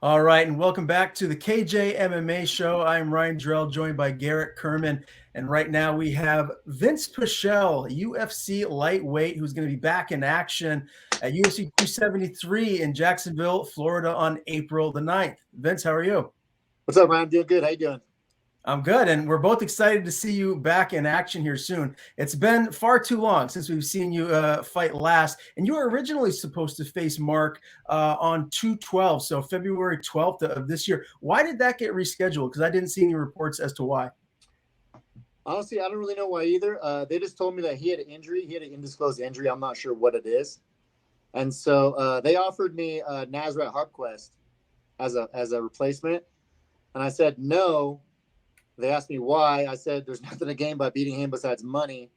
All right, and welcome back to the KJ MMA show. I'm Ryan Drell, joined by Garrett Kerman, and right now we have Vinc Pichel, UFC lightweight, who's going to be back in action at UFC 273 in Jacksonville, Florida on April the 9th. Vince, how are you? What's up, Ryan? Doing good. How you doing? I'm good, and we're both excited to see you back in action here soon. It's been far too long since we've seen you fight last, and you were originally supposed to face Mark on 2/12, so February 12th of this year. Why did that get rescheduled? Because I didn't see any reports as to why. Honestly, I don't really know why either. They just told me that he had an injury. He had an undisclosed injury. I'm not sure what it is. And so they offered me Nasrat Harpquest as a replacement, and I said no. They asked me why. I said there's nothing to gain by beating him besides money.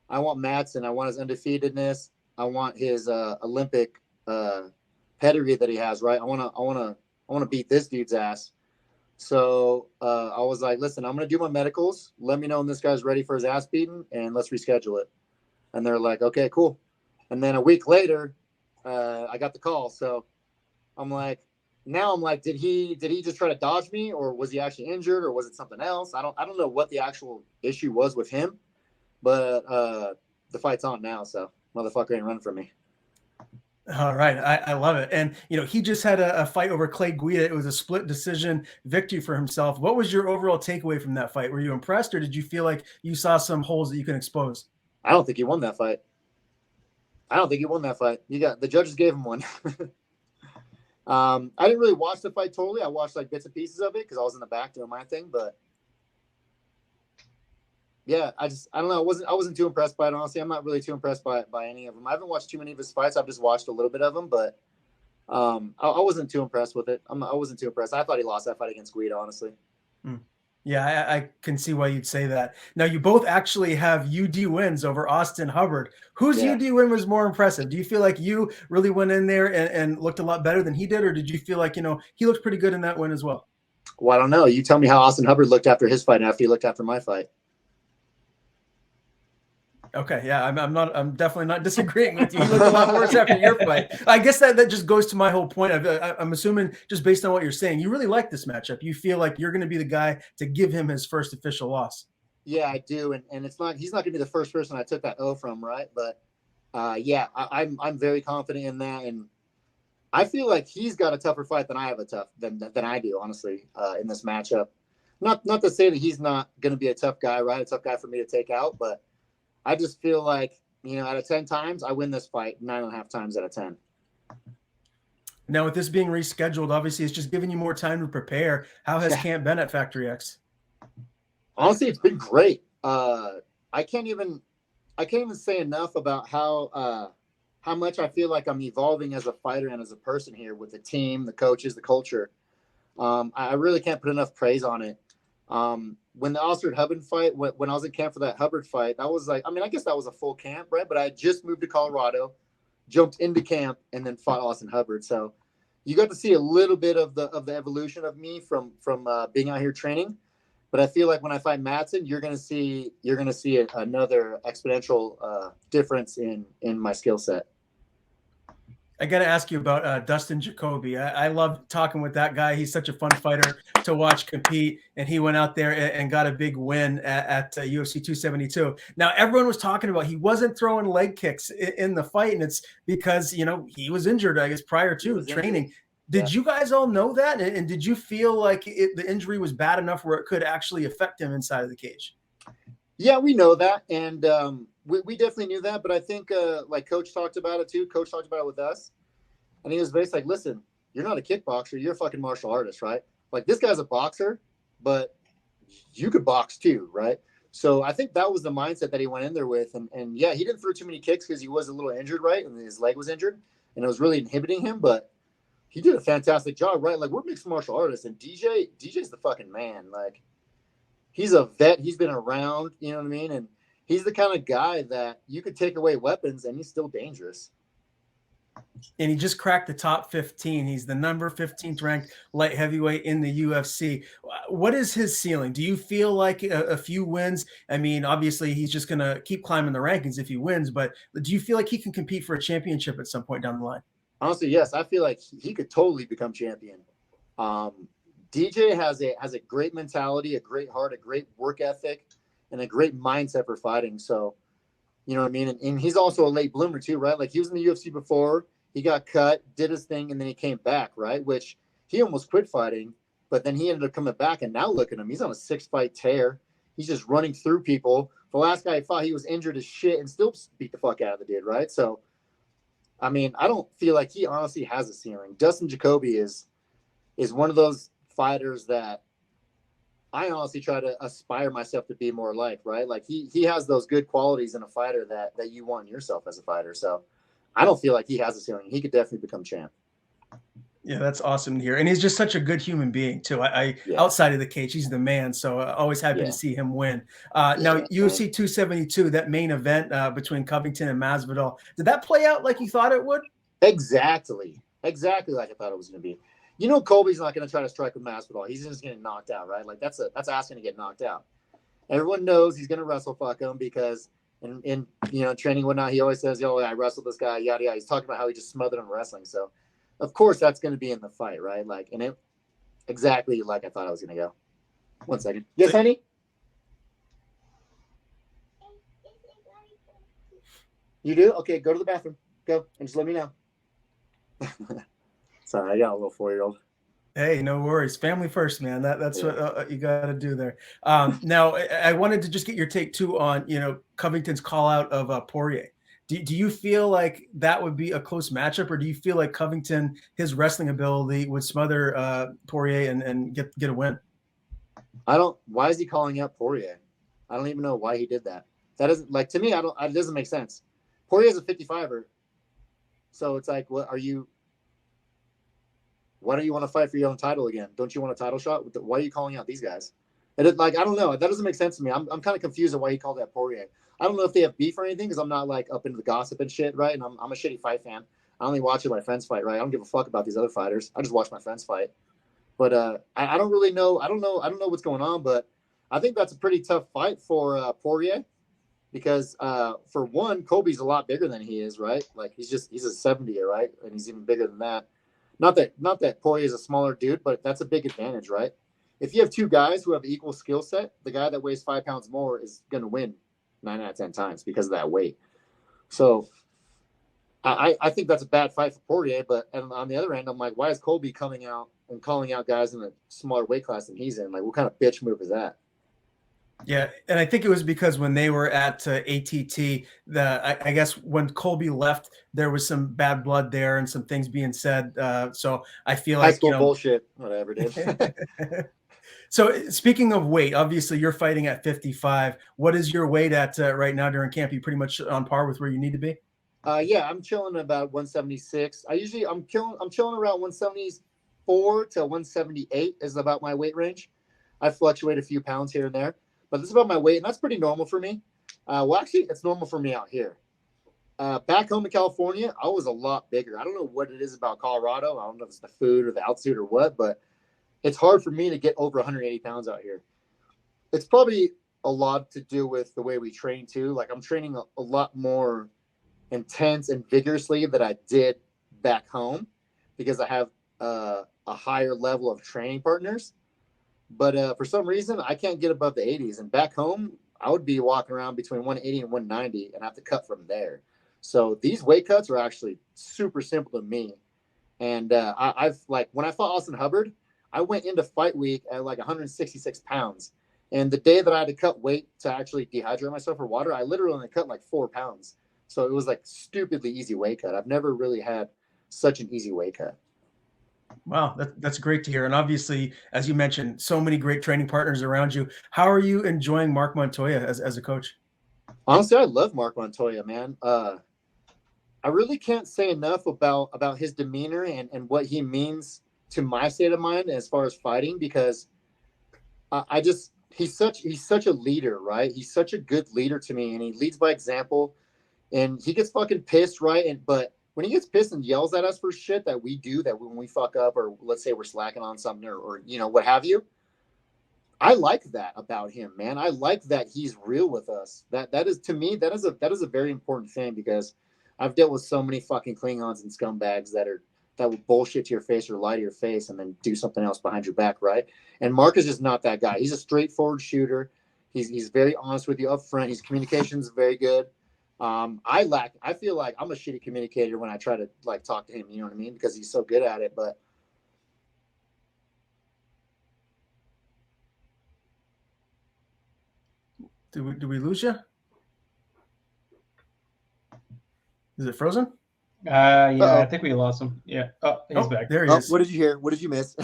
I want Madsen. I want his undefeatedness. I want his Olympic pedigree that he has. Right. I want to beat this dude's ass. So I was like, listen, I'm going to do my medicals. Let me know when this guy's ready for his ass beating, and let's reschedule it. And they're like, okay, cool. And then a week later, I got the call. So I'm like, did he just try to dodge me, or was he actually injured, or was it something else? I don't know what the actual issue was with him, but the fight's on now, so motherfucker ain't running from me. All right, I love it. And he just had a fight over Clay Guida. It was a split decision victory for himself. What was your overall takeaway from that fight? Were you impressed, or did you feel like you saw some holes that you can expose? I don't think he won that fight. You got the judges gave him one. I didn't really watch the fight totally. I watched like bits and pieces of it because I was in the back doing my thing. But yeah, I don't know. I wasn't too impressed by it. Honestly, I'm not really too impressed by any of them. I haven't watched too many of his fights. I've just watched a little bit of them, but I wasn't too impressed with it. I wasn't too impressed. I thought he lost that fight against Guida, honestly. Yeah, I can see why you'd say that. Now, you both actually have UD wins over Austin Hubbard. Whose UD win was more impressive? Do you feel like you really went in there and looked a lot better than he did, or did you feel like, he looked pretty good in that win as well? Well, I don't know. You tell me how Austin Hubbard looked after his fight and after he looked after my fight. Okay, yeah, I'm definitely not disagreeing with you. You look a lot worse after your fight. I guess that just goes to my whole point. I'm assuming, just based on what you're saying, you really like this matchup. You feel like you're going to be the guy to give him his first official loss. Yeah, I do, and he's not going to be the first person I took that O from, right? But yeah, I'm very confident in that, and I feel like he's got a tougher fight than I do, honestly, in this matchup. Not to say that he's not going to be a tough guy, right? A tough guy for me to take out, but I just feel like, out of 10 times, I win this fight 9.5 times out of 10. Now, with this being rescheduled, obviously, it's just giving you more time to prepare. How has camp been at Factory X? Honestly, it's been great. I can't even say enough about how much I feel like I'm evolving as a fighter and as a person here with the team, the coaches, the culture. I really can't put enough praise on it. When the Austin Hubbard fight, when I was in camp for that Hubbard fight, that was like, I guess that was a full camp, right? But I just moved to Colorado, jumped into camp, and then fought Austin Hubbard. So you got to see a little bit of the evolution of me from being out here training. But I feel like when I fight Madsen, you're gonna see another exponential difference in my skill set. I got to ask you about Dustin Jacoby. I love talking with that guy. He's such a fun fighter to watch compete, and he went out there and got a big win at UFC 272. Now, everyone was talking about he wasn't throwing leg kicks in the fight, and it's because, he was injured, I guess, prior to training. Injured. Did you guys all know that? And did you feel like the injury was bad enough where it could actually affect him inside of the cage? Yeah, we know that, and we definitely knew that. But I think like Coach talked about it too. Coach talked about it with us, and he was basically like, "Listen, you're not a kickboxer. You're a fucking martial artist, right? Like this guy's a boxer, but you could box too, right?" So I think that was the mindset that he went in there with, and yeah, he didn't throw too many kicks because he was a little injured, right, and his leg was injured, and it was really inhibiting him, but he did a fantastic job, right? Like we're mixed martial artists, and DJ's the fucking man. Like he's a vet. He's been around, you know what I mean? And he's the kind of guy that you could take away weapons and he's still dangerous. And he just cracked the top 15. He's the number 15th ranked light heavyweight in the UFC. What is his ceiling? Do you feel like a few wins? I mean, obviously he's just going to keep climbing the rankings if he wins, but do you feel like he can compete for a championship at some point down the line? Honestly, yes. I feel like he could totally become champion. DJ has a great mentality, a great heart, a great work ethic, and a great mindset for fighting. So, you know what I mean? And he's also a late bloomer too, right? Like he was in the UFC before, he got cut, did his thing, and then he came back, right? Which he almost quit fighting, but then he ended up coming back, and now look at him. He's on a 6-fight tear. He's just running through people. The last guy he fought, he was injured as shit and still beat the fuck out of the dude, right? So, I mean, I don't feel like he honestly has a ceiling. Dustin Jacoby is one of those fighters that I honestly try to aspire myself to be more like, right? Like he has those good qualities in a fighter that you want in yourself as a fighter. So I don't feel like he has a ceiling. He could definitely become champ. Yeah, that's awesome to hear. And he's just such a good human being too. Yeah. Outside of the cage, he's the man. So always happy to see him win. Now UFC 272, that main event between Covington and Masvidal, did that play out like you thought it would? Exactly like I thought it was going to be. You know, Colby's not going to try to strike with Masvidal. He's just getting knocked out, right? Like that's asking to get knocked out. Everyone knows he's going to wrestle fuck him because in training and whatnot, he always says, "Yo, I wrestled this guy." Yada yada. He's talking about how he just smothered him wrestling. So, of course, that's going to be in the fight, right? Like, and it exactly like I thought I was going to go. 1 second. Yes, honey. You do? Okay, go to the bathroom. Go and just let me know. Sorry, I got a little 4-year-old. Hey, no worries. Family first, man. That's what you got to do there. Now, I wanted to just get your take too on Covington's call out of Poirier. Do you feel like that would be a close matchup, or do you feel like Covington, his wrestling ability, would smother Poirier and get a win? Why is he calling out Poirier? I don't even know why he did that. That doesn't, like, to me, it doesn't make sense. Poirier's a 55er. So it's like, why don't you want to fight for your own title again? Don't you want a title shot? Why are you calling out these guys? And I don't know. That doesn't make sense to me. I'm kind of confused at why he called out Poirier. I don't know if they have beef or anything because I'm not like up into the gossip and shit, right? And I'm a shitty fight fan. I only watch my friends fight, right? I don't give a fuck about these other fighters. I just watch my friends fight. But I don't really know. I don't know what's going on, but I think that's a pretty tough fight for Poirier because for one, Colby's a lot bigger than he is, right? Like he's a 70er, right? And he's even bigger than that. Not that Poirier is a smaller dude, but that's a big advantage, right? If you have two guys who have equal skill set, the guy that weighs 5 pounds more is going to win 9 out of 10 times because of that weight. So I think that's a bad fight for Poirier. But on the other end, I'm like, why is Colby coming out and calling out guys in a smaller weight class than he's in? Like, what kind of bitch move is that? Yeah, and I think it was because when they were at ATT, I guess when Colby left, there was some bad blood there and some things being said. So I feel like high school bullshit, whatever it is. So speaking of weight, obviously you're fighting at 55. What is your weight at right now during camp? You pretty much on par with where you need to be? Yeah, I'm chilling about 176. I'm chilling around 174 to 178 is about my weight range. I fluctuate a few pounds here and there. But this is about my weight, and that's pretty normal for me. Well, actually, it's normal for me out here. Back home in California, I was a lot bigger. I don't know what it is about Colorado. I don't know if it's the food or the altitude or what, but it's hard for me to get over 180 pounds out here. It's probably a lot to do with the way we train, too. Like, I'm training a lot more intense and vigorously than I did back home because I have a higher level of training partners. But for some reason, I can't get above the 80s. And back home, I would be walking around between 180 and 190 and have to cut from there. So these weight cuts are actually super simple to me. And I've like when I fought Austin Hubbard, I went into fight week at like 166 pounds. And the day that I had to cut weight to actually dehydrate myself for water, I literally only cut like 4 pounds. So it was like stupidly easy weight cut. I've never really had such an easy weight cut. Wow, that's great to hear. And obviously, as you mentioned, so many great training partners around you. How are you enjoying Mark Montoya as a coach? Honestly, I love Mark Montoya, man. I really can't say enough about his demeanor and what he means to my state of mind as far as fighting, because he's such a leader, right? He's such a good leader to me, and he leads by example. And he gets fucking pissed, right? But when he gets pissed and yells at us for shit that we do, that when we fuck up, or let's say we're slacking on something, or what have you, I like that about him, man. I like that he's real with us. That is, to me, that is a very important thing, because I've dealt with so many fucking Klingons and scumbags that are that will bullshit to your face or lie to your face and then do something else behind your back, right? And Mark is just not that guy. He's a straightforward shooter. He's very honest with you up front. His communication is very good. I feel like I'm a shitty communicator when I try to like talk to him, you know what I mean? Because he's so good at it. But did we lose you? Is it frozen? I think we lost him. Yeah. Oh, he's back. There he is. What did you hear? What did you miss?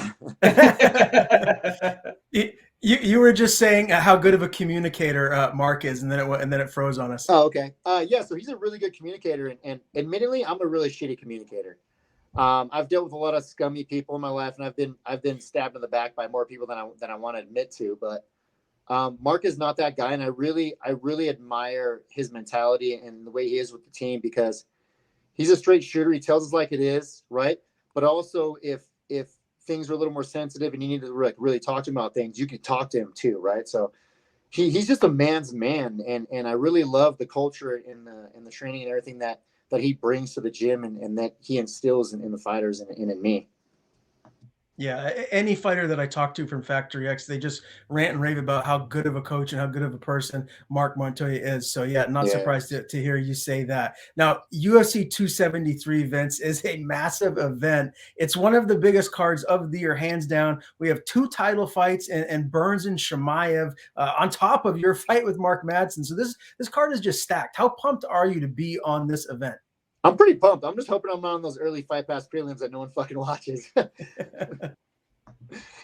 You were just saying how good of a communicator Mark is, and then it froze on us. Oh, okay. Yeah, so he's a really good communicator, and admittedly, I'm a really shitty communicator. I've dealt with a lot of scummy people in my life, and I've been stabbed in the back by more people than I want to admit to. But Mark is not that guy, and I really admire his mentality and the way he is with the team, because he's a straight shooter. He tells us like it is, right? But also, if things are a little more sensitive and you need to really talk to him about things, you can talk to him too, right? So he's just a man's man, and I really love the culture in the training and everything that he brings to the gym and that he instills in the fighters and in me. Yeah, any fighter that I talk to from Factory X, they just rant and rave about how good of a coach and how good of a person Mark Montoya is. So yeah, not surprised to hear you say that. Now, UFC 273, Vince, is a massive event. It's one of the biggest cards of the year, hands down. We have 2 title fights and Burns and Chimaev on top of your fight with Mark Madsen. So this card is just stacked. How pumped are you to be on this event? I'm pretty pumped. I'm just hoping I'm not on those early Fight Pass prelims that no one fucking watches.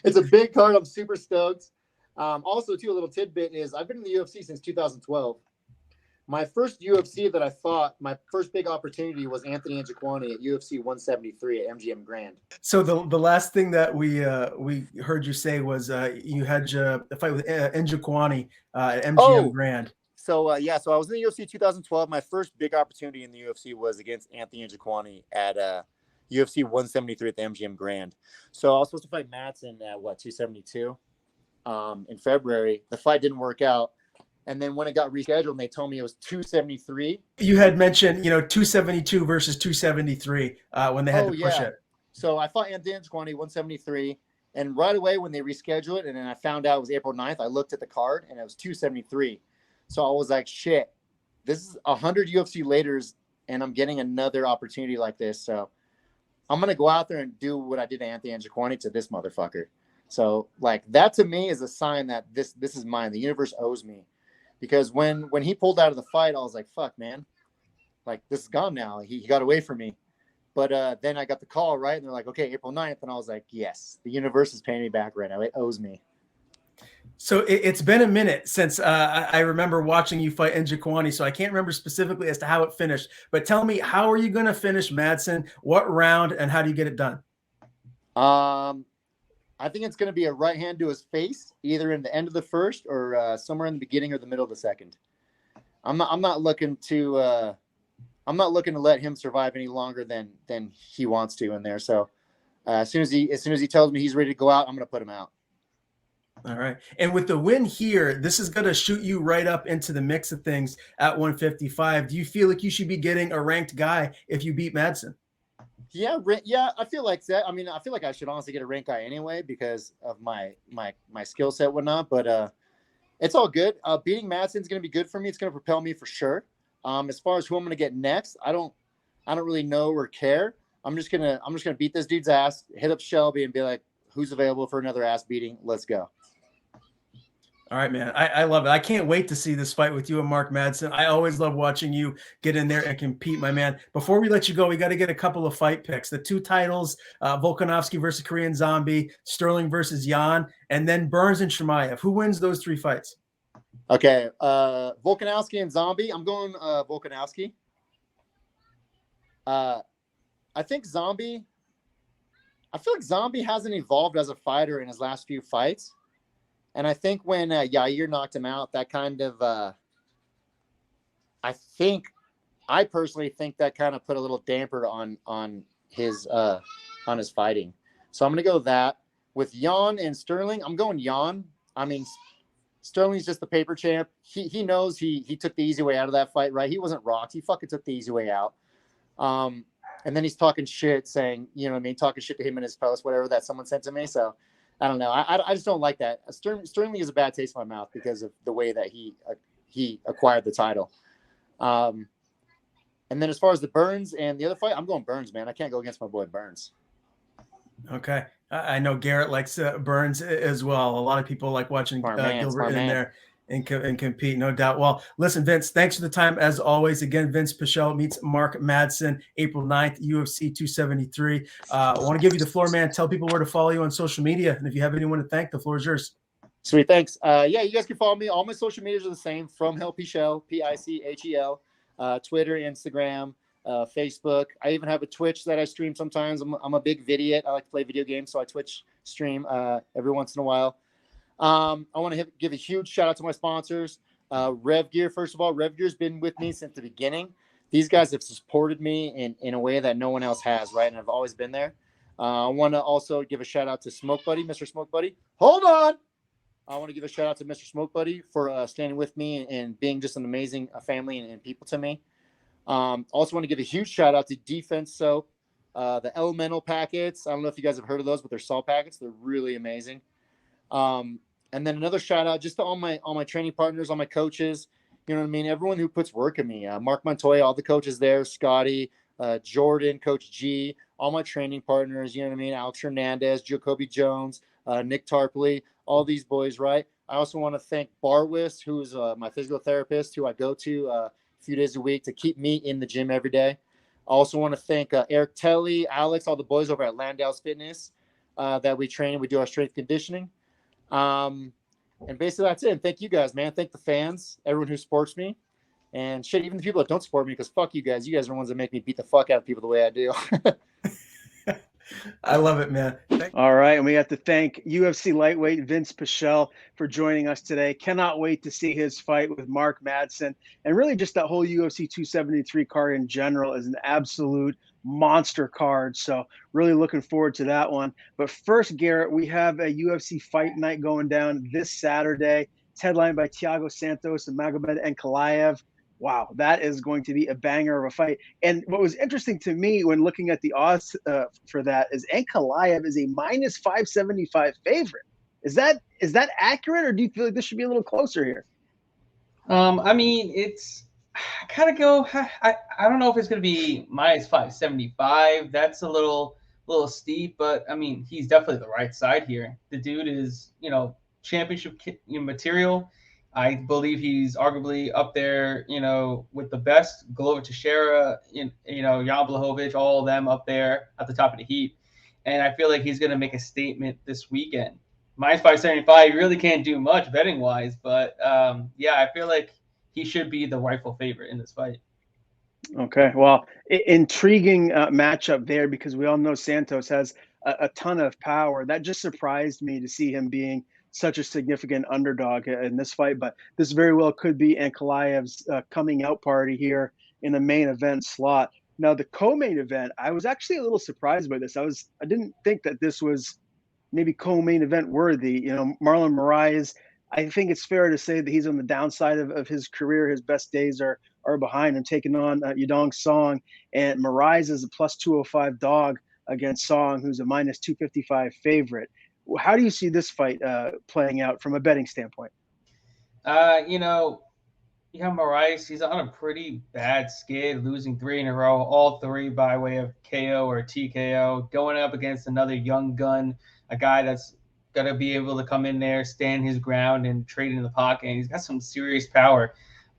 It's a big card. I'm super stoked. Also, too, a little tidbit is I've been in the UFC since 2012. My first UFC that I fought, my first big opportunity was Anthony Njokuani at UFC 173 at MGM Grand. So the last thing that we heard you say was you had a fight with Njokuani at MGM Grand. So, so I was in the UFC 2012. My first big opportunity in the UFC was against Anthony Njokuani at UFC 173 at the MGM Grand. So I was supposed to fight Madsen at, 272 in February. The fight didn't work out. And then when it got rescheduled, and they told me it was 273. You had mentioned, 272 versus 273 when they had to push it. So I fought Anthony Njokuani 173. And right away when they rescheduled it, and then I found out it was April 9th, I looked at the card, and it was 273. So I was like, shit, this is 100 UFC laters, and I'm getting another opportunity like this. So I'm going to go out there and do what I did to Anthony Njokuani to this motherfucker. So, like, that to me is a sign that this is mine. The universe owes me. Because when he pulled out of the fight, I was like, fuck, man. Like, this is gone now. He got away from me. But then I got the call, right? And they're like, okay, April 9th. And I was like, yes, the universe is paying me back right now. It owes me. So it's been a minute since I remember watching you fight Njokuani, so I can't remember specifically as to how it finished. But tell me, how are you going to finish Madsen? What round, and how do you get it done? I think it's going to be a right hand to his face, either in the end of the first or somewhere in the beginning or the middle of the second. I'm not looking to let him survive any longer than he wants to in there. So as soon as he tells me he's ready to go out, I'm going to put him out. All right. And with the win here, this is going to shoot you right up into the mix of things at 155. Do you feel like you should be getting a ranked guy if you beat Madsen? Yeah, I feel like that. I mean, I feel like I should honestly get a ranked guy anyway because of my skill set, whatnot. But it's all good. Beating Madsen is going to be good for me. It's going to propel me for sure. As far as who I'm going to get next, I don't really know or care. I'm just gonna beat this dude's ass, hit up Shelby, and be like, who's available for another ass beating? Let's go. All right, man. I love it. I can't wait to see this fight with you and Mark Madsen. I always love watching you get in there and compete, my man. Before we let you go, we got to get a couple of fight picks. The 2 titles, Volkanovski versus Korean Zombie, Sterling versus Jan, and then Burns and Chimaev. Who wins those 3 fights? Okay. Volkanovski and Zombie. I'm going Volkanovski. I think Zombie. I feel like Zombie hasn't evolved as a fighter in his last few fights. And I think when Yair knocked him out, that kind of, I personally think that kind of put a little damper on his fighting. So I'm going to go that. With Jan and Sterling, I'm going Jan. I mean, Sterling's just the paper champ. He knows he took the easy way out of that fight, right? He wasn't rocked. He fucking took the easy way out. And then he's talking shit, saying, you know what I mean, talking shit to him in his post, whatever that someone sent to me. So I don't know. I just don't like that. Sterling is a bad taste in my mouth because of the way that he acquired the title. And then as far as the Burns and the other fight, I'm going Burns, man. I can't go against my boy Burns. Okay. I know Garrett likes Burns as well. A lot of people like watching Gilbert in there and compete, no doubt. Well, listen, Vince, thanks for the time as always. Again, Vinc Pichel meets Mark Madsen, April 9th, UFC 273. I want to give you the floor, man. Tell people where to follow you on social media. And if you have anyone to thank, the floor is yours. Sweet, thanks. Yeah, you guys can follow me. All my social medias are the same, from Hell Pichel, Pichel, Twitter, Instagram, Facebook. I even have a Twitch that I stream sometimes. I'm a big vidiot. I like to play video games, so I Twitch stream every once in a while. I want to give a huge shout out to my sponsors. Rev Gear, first of all. Rev Gear's been with me since the beginning. These guys have supported me in a way that no one else has, right? And I've always been there. I want to also give a shout out to Smoke Buddy, Mr. Smoke Buddy. Hold on. I want to give a shout out to Mr. Smoke Buddy for standing with me and being just an amazing family and people to me. Also want to give a huge shout out to Defense Soap, the Elemental packets. I don't know if you guys have heard of those, but they're salt packets. They're really amazing. And then another shout out just to all my training partners, all my coaches, you know what I mean? Everyone who puts work in me, Mark Montoya, all the coaches there, Scotty, Jordan, Coach G, all my training partners, you know what I mean? Alex Hernandez, Jacoby Jones, Nick Tarpley, all these boys, right? I also want to thank Barwis, who's my physical therapist, who I go to a few days a week to keep me in the gym every day. I also want to thank Eric Telly, Alex, all the boys over at Landau's Fitness that we train. We do our strength conditioning. And basically that's it. And thank you guys, man. Thank the fans, everyone who supports me, and shit, even the people that don't support me, because fuck you guys. You guys are the ones that make me beat the fuck out of people the way I do. I love it, man. All right. And we have to thank UFC lightweight Vinc Pichel for joining us today. Cannot wait to see his fight with Mark Madsen. And really just that whole UFC 273 card in general is an absolute monster card. So really looking forward to that one. But first, Garrett, we have a UFC fight night going down this Saturday. It's headlined by Thiago Santos and Magomed Ankalaev. Wow, that is going to be a banger of a fight. And what was interesting to me when looking at the odds for that is Ankalaev is a minus 575 favorite. Is that accurate, or do you feel like this should be a little closer here? I mean, it's kind of go. I don't know if it's going to be minus 575. That's a little steep, but I mean, he's definitely the right side here. The dude is, championship material. I believe he's arguably up there, with the best. Glover Teixeira, Jan Blachowicz, all of them up there at the top of the heap. And I feel like he's going to make a statement this weekend. Minus 575, you really can't do much betting-wise. But, I feel like he should be the rightful favorite in this fight. Okay, well, intriguing matchup there, because we all know Santos has a ton of power. That just surprised me to see him being such a significant underdog in this fight, but this very well could be Ankalaev's coming out party here in the main event slot. Now, the co-main event, I was actually a little surprised by this. I didn't think that this was maybe co-main event worthy. Marlon Moraes, I think it's fair to say that he's on the downside of his career. His best days are behind him, taking on Yadong Song, and Moraes is a plus 205 dog against Song, who's a minus 255 favorite. How do you see this fight playing out from a betting standpoint? Moraes, he's on a pretty bad skid, losing 3 in a row, all 3 by way of KO or TKO, going up against another young gun, a guy that's got to be able to come in there, stand his ground, and trade in the pocket. And he's got some serious power.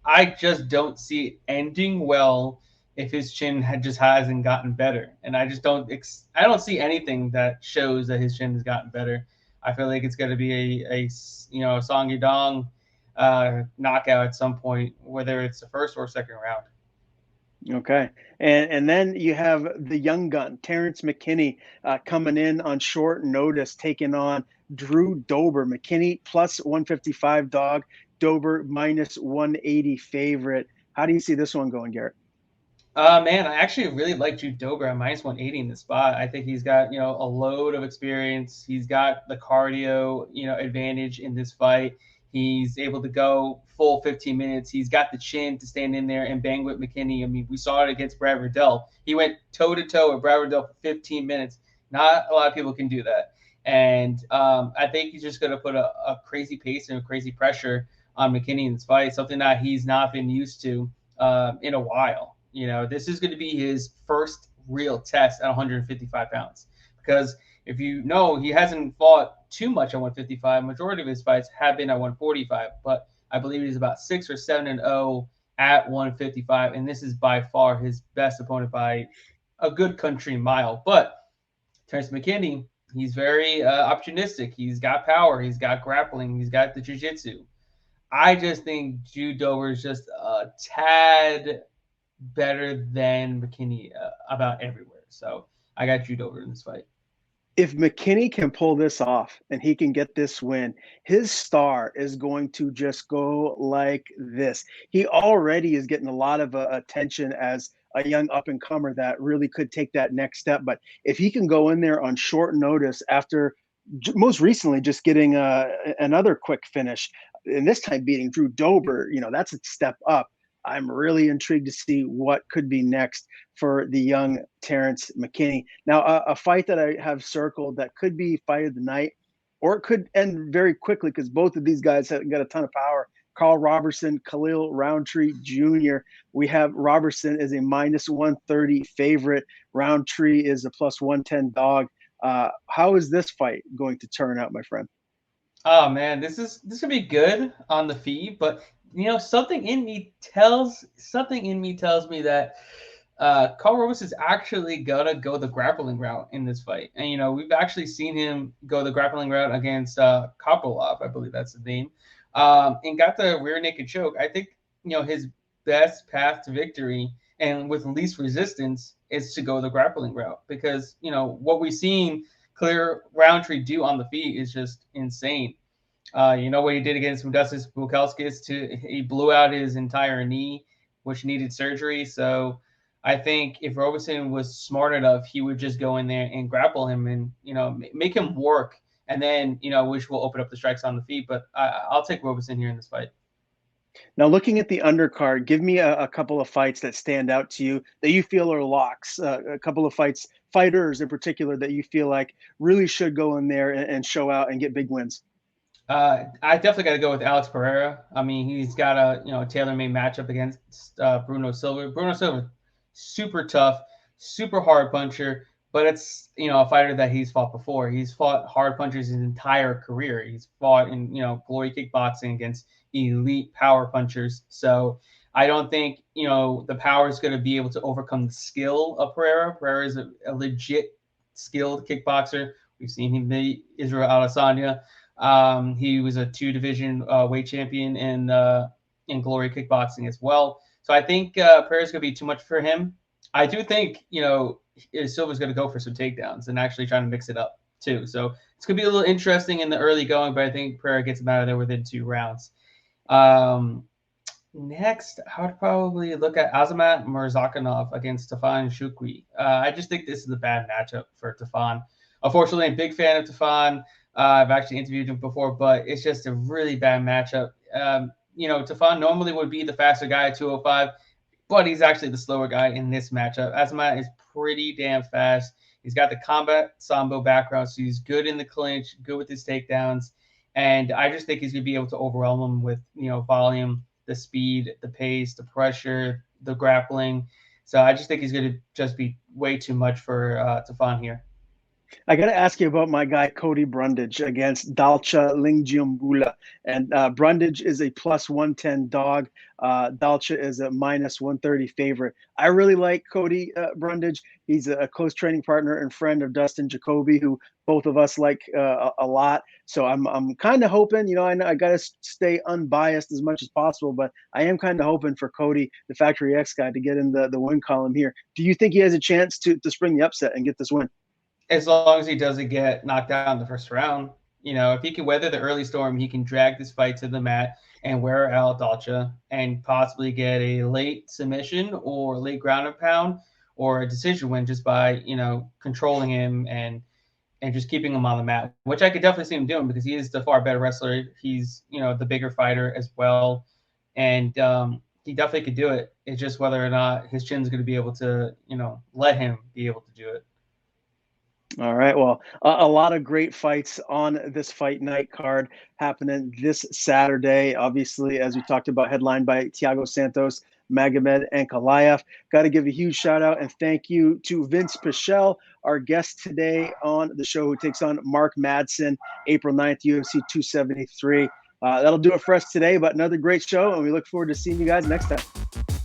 I just don't see it ending well if his chin hasn't gotten better. And I just don't see anything that shows that his chin has gotten better. I feel like it's going to be a Song Yadong knockout at some point, whether it's the first or second round. Okay. And then you have the young gun, Terrence Mckinney, coming in on short notice, taking on Drew Dober. Mckinney plus 155 dog, Dober minus 180 favorite. How do you see this one going, Garrett? Man, I actually really like Drew Dober at minus 180 in the spot. I think he's got, a load of experience. He's got the cardio, advantage in this fight. He's able to go full 15 minutes. He's got the chin to stand in there and bang with McKinney. I mean, we saw it against Brad Riddell. He went toe-to-toe with Brad Riddell for 15 minutes. Not a lot of people can do that. And I think he's just going to put a crazy pace and a crazy pressure on McKinney in this fight, something that he's not been used to in a while. You know, this is going to be his first real test at 155 pounds. Because if you know, he hasn't fought too much at 155. Majority of his fights have been at 145, but I believe he's about 6 or 7-0 at 155, and this is by far his best opponent by a good country mile. But Terrence McKinney, he's very opportunistic. He's got power. He's got grappling. He's got the jiu-jitsu. I just think Drew Dober is just a tad better than McKinney about everywhere. So I got Drew Dober in this fight. If McKinney can pull this off and he can get this win, his star is going to just go like this. He already is getting a lot of attention as a young up-and-comer that really could take that next step. But if he can go in there on short notice after most recently just getting another quick finish, and this time beating Drew Dober, you know, that's a step up. I'm really intrigued to see what could be next for the young Terrence McKinney. Now, a fight that I have circled that could be fight of the night, or it could end very quickly because both of these guys have got a ton of power. Carl Robertson, Khalil Roundtree Jr. We have Robertson as a -130 favorite. Roundtree is a +110 dog. How is this fight going to turn out, my friend? Oh man, this gonna be good on the feed, but you know, something in me tells me that Carl Robertson is actually gonna go the grappling route in this fight. And you know, we've actually seen him go the grappling route against Kopylov, I believe that's the name, and got the rear naked choke. I think, you know, his best path to victory and with least resistance is to go the grappling route, because you know what we've seen Clear Roundtree do on the feet is just insane. You know what he did against Modestas Bukalskis? He blew out his entire knee, which needed surgery. So I think if Robertson was smart enough, he would just go in there and grapple him and, you know, make him work, and then, you know, which will open up the strikes on the feet. But I'll take Robertson here in this fight. Now, looking at the undercard, give me a couple of fights that stand out to you that you feel are locks. A couple of fighters in particular that you feel like really should go in there and show out and get big wins. I definitely got to go with Alex Pereira. I mean, he's got a tailor-made matchup against Bruno Silva. Bruno Silva, super tough, super hard puncher, but it's, you know, a fighter that he's fought before. He's fought hard punchers his entire career. He's fought in, you know, glory kickboxing against elite power punchers. So I don't think, you know, the power is going to be able to overcome the skill of Pereira. Pereira is a legit skilled kickboxer. We've seen him beat Israel Adesanya. He was a 2-division weight champion in glory kickboxing as well. So I think Pereira's going to be too much for him. I do think, you know, Silva's going to go for some takedowns and actually trying to mix it up too. So it's going to be a little interesting in the early going, but I think Pereira gets him out of there within 2 rounds. Next, I would probably look at Azamat Murzakhanov against Stefan Shukwee. I just think this is a bad matchup for Stefan. Unfortunately, I'm a big fan of Stefan. I've actually interviewed him before, but it's just a really bad matchup. You know, Stefan normally would be the faster guy at 205, but he's actually the slower guy in this matchup. Azamat is pretty damn fast. He's got the combat sambo background, so he's good in the clinch, good with his takedowns. And I just think he's going to be able to overwhelm him with, you know, volume, the speed, the pace, the pressure, the grappling. So I just think he's going to just be way too much for Stefan here. I got to ask you about my guy, Cody Brundage, against Dalcha Lingjiambula. And Brundage is a +110 dog. Dalcha is a -130 favorite. I really like Cody Brundage. He's a close training partner and friend of Dustin Jacoby, who both of us like a lot. So I'm kind of hoping, you know, I got to stay unbiased as much as possible, but I am kind of hoping for Cody, the Factory X guy, to get in the win column here. Do you think he has a chance to spring the upset and get this win? As long as he doesn't get knocked out in the first round. You know, if he can weather the early storm, he can drag this fight to the mat and wear out Dalcha and possibly get a late submission or late ground and pound or a decision win just by, you know, controlling him and and just keeping him on the mat, which I could definitely see him doing because he is the far better wrestler. He's, the bigger fighter as well. And he definitely could do it. It's just whether or not his chin's going to be able to, let him be able to do it. All right. Well, a lot of great fights on this fight night card happening this Saturday. Obviously, as we talked about, headlined by Thiago Santos, Magomed Ankalaev. Got to give a huge shout out and thank you to Vinc Pichel, our guest today on the show, who takes on Mark Madsen, April 9th, UFC 273. That'll do it for us today, but another great show, and we look forward to seeing you guys next time.